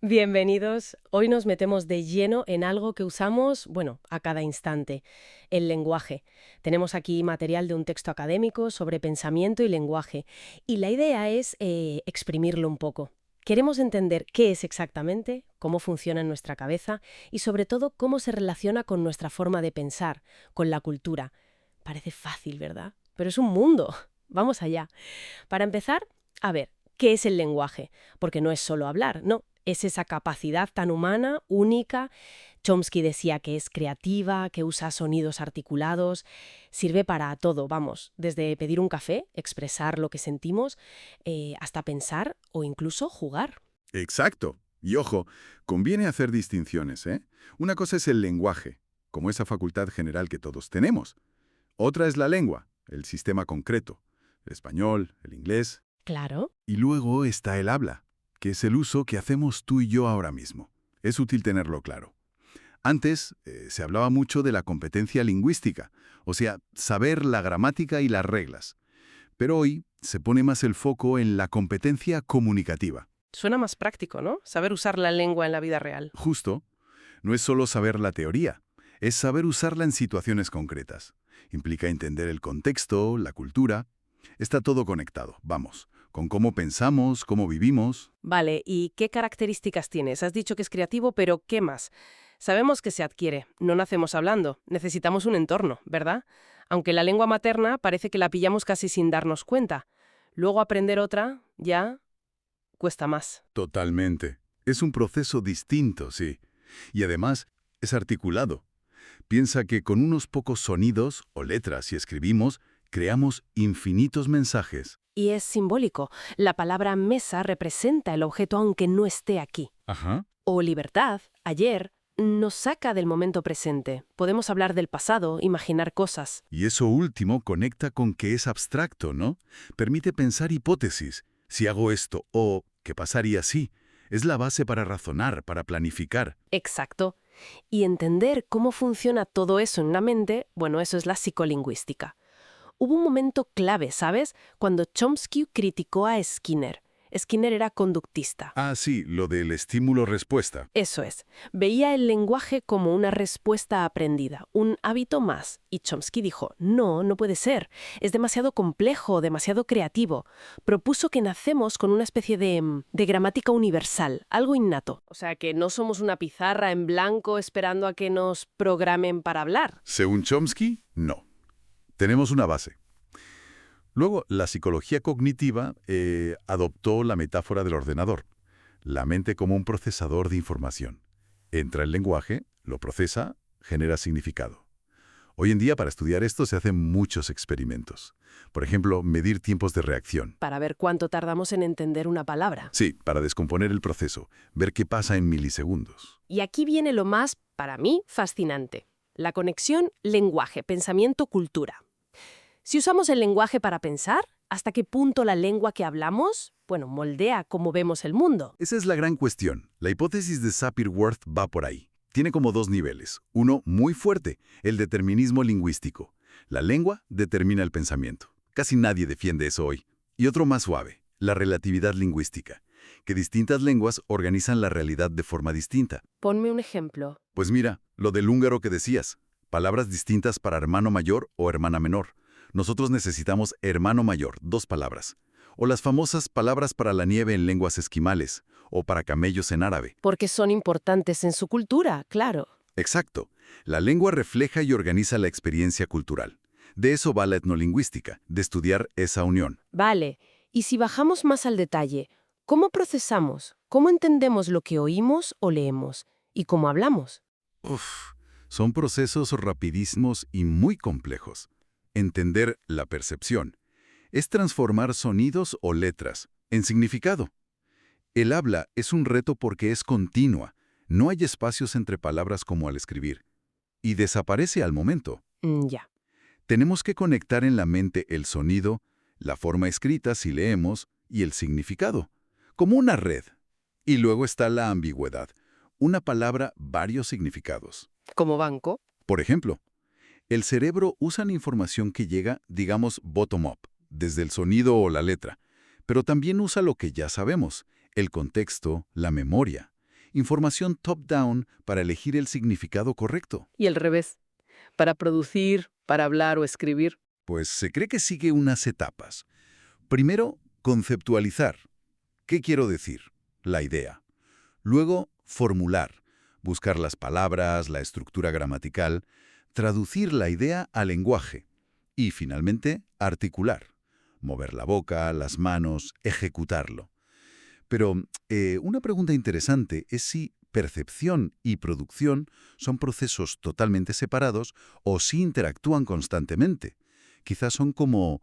Bienvenidos. Hoy nos metemos de lleno en algo que usamos, bueno, a cada instante, el lenguaje. Tenemos aquí material de un texto académico sobre pensamiento y lenguaje, y la idea es exprimirlo un poco. Queremos entender qué es exactamente, cómo funciona en nuestra cabeza y sobre todo cómo se relaciona con nuestra forma de pensar, con la cultura. Parece fácil, ¿verdad? Pero es un mundo. Vamos allá. Para empezar, a ver, ¿qué es el lenguaje? Porque no es solo hablar, no. Es esa capacidad tan humana, única. Chomsky decía que es creativa, que usa sonidos articulados, sirve para todo, vamos, desde pedir un café, expresar lo que sentimos, hasta pensar o incluso jugar. Exacto. Y ojo, conviene hacer distinciones, ¿eh? Una cosa es el lenguaje, como esa facultad general que todos tenemos. Otra es la lengua, el sistema concreto, el español, el inglés. Claro. Y luego está el habla, que es el uso que hacemos tú y yo ahora mismo. Es útil tenerlo claro. Antes se hablaba mucho de la competencia lingüística, o sea, saber la gramática y las reglas. Pero hoy se pone más el foco en la competencia comunicativa. Suena más práctico, ¿no? Saber usar la lengua en la vida real. Justo, no es solo saber la teoría, es saber usarla en situaciones concretas. Implica entender el contexto, la cultura. Está todo conectado, vamos, con cómo pensamos, cómo vivimos. Vale, ¿y qué características tienes? Has dicho que es creativo, pero ¿qué más? Sabemos que se adquiere, no nacemos hablando, necesitamos un entorno, ¿verdad? Aunque la lengua materna parece que la pillamos casi sin darnos cuenta. Luego aprender otra, ya, cuesta más. Totalmente. Es un proceso distinto, sí. Y además, es articulado. Piensa que con unos pocos sonidos o letras, si escribimos, creamos infinitos mensajes. Y es simbólico. La palabra mesa representa el objeto aunque no esté aquí. Ajá. O libertad, ayer, nos saca del momento presente. Podemos hablar del pasado, imaginar cosas. Y eso último conecta con que es abstracto, ¿no? Permite pensar hipótesis. Si hago esto, o ¿qué pasaría si? Es la base para razonar, para planificar. Exacto. Y entender cómo funciona todo eso en la mente, bueno, eso es la psicolingüística. Hubo un momento clave, ¿sabes? Cuando Chomsky criticó a Skinner. Skinner era conductista. Ah, sí, lo del estímulo-respuesta. Eso es. Veía el lenguaje como una respuesta aprendida, un hábito más. Y Chomsky dijo, no, no puede ser. Es demasiado complejo, demasiado creativo. Propuso que nacemos con una especie de gramática universal, algo innato. O sea, que no somos una pizarra en blanco esperando a que nos programen para hablar. Según Chomsky, no. Tenemos una base. Luego, la psicología cognitiva adoptó la metáfora del ordenador, la mente como un procesador de información. Entra el lenguaje, lo procesa, genera significado. Hoy en día, para estudiar esto, se hacen muchos experimentos. Por ejemplo, medir tiempos de reacción. Para ver cuánto tardamos en entender una palabra. Sí, para descomponer el proceso, ver qué pasa en milisegundos. Y aquí viene lo más, para mí, fascinante. La conexión lenguaje, pensamiento, cultura. Si usamos el lenguaje para pensar, ¿hasta qué punto la lengua que hablamos, bueno, moldea cómo vemos el mundo? Esa es la gran cuestión. La hipótesis de Sapir-Whorf va por ahí. Tiene como dos niveles. Uno muy fuerte, el determinismo lingüístico. La lengua determina el pensamiento. Casi nadie defiende eso hoy. Y otro más suave, la relatividad lingüística, que distintas lenguas organizan la realidad de forma distinta. Ponme un ejemplo. Pues mira, lo del húngaro que decías. Palabras distintas para hermano mayor o hermana menor. Nosotros necesitamos hermano mayor, dos palabras. O las famosas palabras para la nieve en lenguas esquimales, o para camellos en árabe. Porque son importantes en su cultura, claro. Exacto. La lengua refleja y organiza la experiencia cultural. De eso va la etnolingüística, de estudiar esa unión. Vale, y si bajamos más al detalle, ¿cómo procesamos? ¿Cómo entendemos lo que oímos o leemos? ¿Y cómo hablamos? Uf, son procesos rapidísimos y muy complejos. Entender la percepción es transformar sonidos o letras en significado. El habla es un reto porque es continua, no hay espacios entre palabras como al escribir, y desaparece al momento. Ya. Tenemos que conectar en la mente el sonido, la forma escrita si leemos y el significado, como una red. Y luego está la ambigüedad, una palabra, varios significados. ¿Como banco? Por ejemplo, el cerebro usa la información que llega, digamos, bottom-up, desde el sonido o la letra, pero también usa lo que ya sabemos, el contexto, la memoria. información top-down para elegir el significado correcto. Y al revés, para producir, para hablar o escribir. Pues se cree que sigue unas etapas. Primero, conceptualizar. ¿Qué quiero decir? La idea. Luego, formular. Buscar las palabras, la estructura gramatical. Traducir la idea al lenguaje. Y, finalmente, articular. Mover la boca, las manos, ejecutarlo. Pero una pregunta interesante es si percepción y producción son procesos totalmente separados o si interactúan constantemente. Quizás son como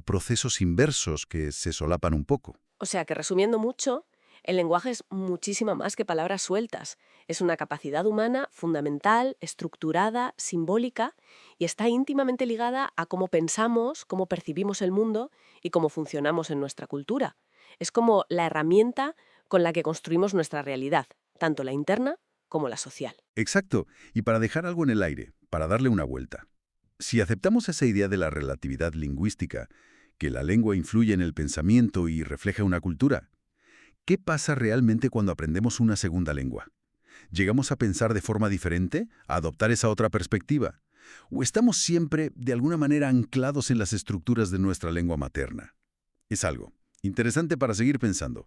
procesos inversos que se solapan un poco. O sea que, resumiendo mucho, el lenguaje es muchísimo más que palabras sueltas. Es una capacidad humana fundamental, estructurada, simbólica y está íntimamente ligada a cómo pensamos, cómo percibimos el mundo y cómo funcionamos en nuestra cultura. Es como la herramienta con la que construimos nuestra realidad, tanto la interna como la social. Exacto. Y para dejar algo en el aire, para darle una vuelta. Si aceptamos esa idea de la relatividad lingüística, que la lengua influye en el pensamiento y refleja una cultura, ¿qué pasa realmente cuando aprendemos una segunda lengua? ¿Llegamos a pensar de forma diferente, a adoptar esa otra perspectiva? ¿O estamos siempre, de alguna manera, anclados en las estructuras de nuestra lengua materna? Es algo interesante para seguir pensando.